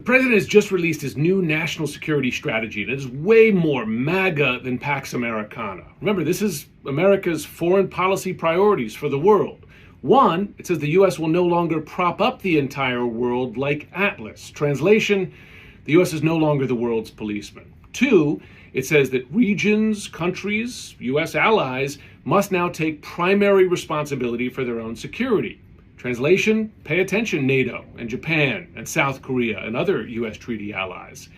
The president has just released his new national security strategy, and it is way more MAGA than Pax Americana. Remember, this is America's foreign policy priorities for the world. One, it says the U.S. will no longer prop up the entire world like Atlas. Translation, the U.S. is no longer the world's policeman. Two, it says that regions, countries, U.S. allies must now take primary responsibility for their own security. Translation, pay attention, NATO and Japan and South Korea and other U.S. treaty allies.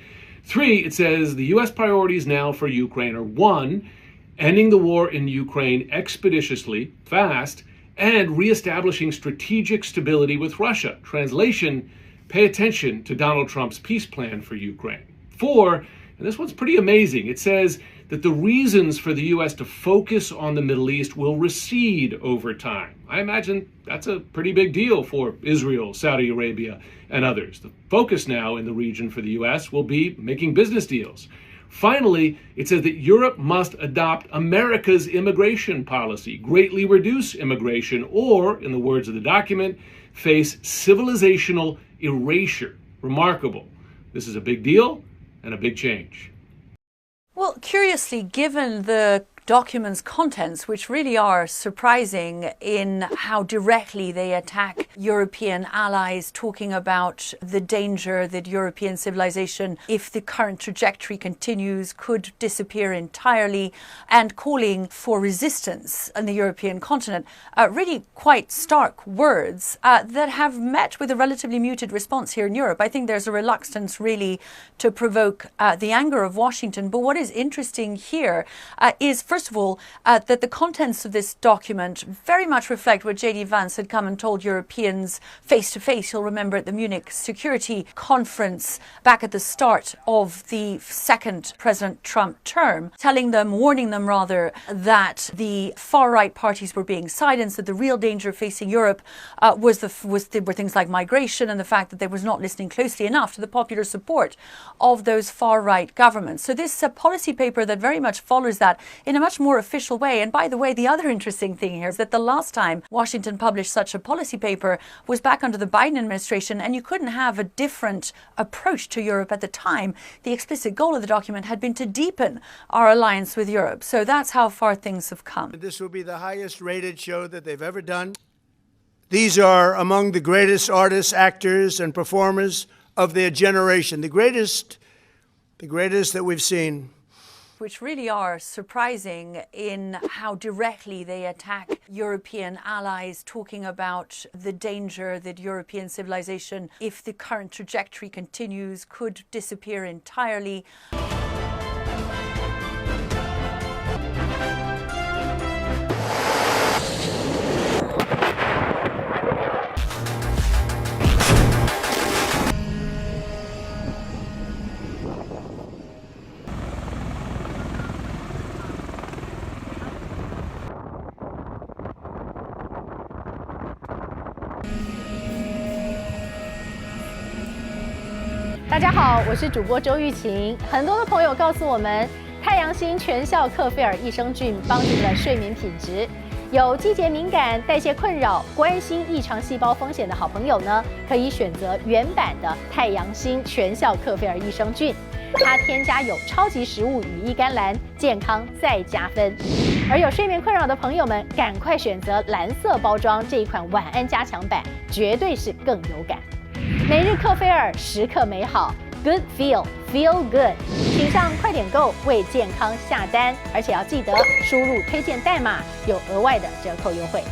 Three, it says the U.S. priorities now for Ukraine are one, ending the war in Ukraine expeditiously, fast, and reestablishing strategic stability with Russia. Translation, pay attention to Donald Trump's peace plan for Ukraine. Four, and this one's pretty amazing, it says that the reasons for the U.S. to focus on the Middle East will recede over time. I imagine that's a pretty big deal for Israel, Saudi Arabia, and others. The focus now in the region for the U.S. will be making business deals. Finally, it says that Europe must adopt America's immigration policy, greatly reduce immigration, or, in the words of the document, face civilizational erasure. Remarkable. This is a big deal and a big change. Well, curiously, given the document's contents, which really are surprising in how directly they attack European allies, talking about the danger that European civilization, if the current trajectory continues, could disappear entirely, and calling for resistance on the European continent, really quite stark words that have met with a relatively muted response here in Europe. I think there's a reluctance really to provoke the anger of Washington. But what is interesting here is, first of all, that the contents of this document very much reflect what J.D. Vance had come and told Europeans face-to-face. You'll remember at the Munich Security Conference back at the start of the second President Trump term, warning them rather, that the far-right parties were being silenced, that the real danger facing Europe were things like migration and the fact that they was not listening closely enough to the popular support of those far-right governments. So this policy paper that very much follows that in a much more official way. And by the way, the other interesting thing here is that the last time Washington published such a policy paper was back under the Biden administration, and you couldn't have a different approach to Europe at the time. The explicit goal of the document had been to deepen our alliance with Europe. So that's how far things have come. This will be the highest rated show that they've ever done. These are among the greatest artists, actors, and performers of their generation, the greatest that we've seen. Which really are surprising in how directly they attack European allies, talking about the danger that European civilization, if the current trajectory continues, could disappear entirely.大家好，我是主播周玉琴。很多的朋友告诉我们，太阳星全效克菲尔益生菌帮助了睡眠品质。有季节敏感、代谢困扰、关心异常细胞风险的好朋友呢，可以选择原版的太阳星全效克菲尔益生菌。它添加有超级食物羽衣甘蓝，健康再加分。而有睡眠困扰的朋友们，赶快选择蓝色包装这一款晚安加强版，绝对是更有感。每日克菲尔，时刻美好 ，Good Feel Good， 请上快点购为健康下单，而且要记得输入推荐代码，有额外的折扣优惠。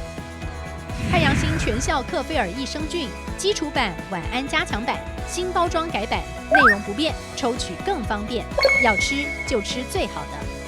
太阳星全效克菲尔益生菌基础版、晚安加强版，新包装改版，内容不变，抽取更方便。要吃就吃最好的。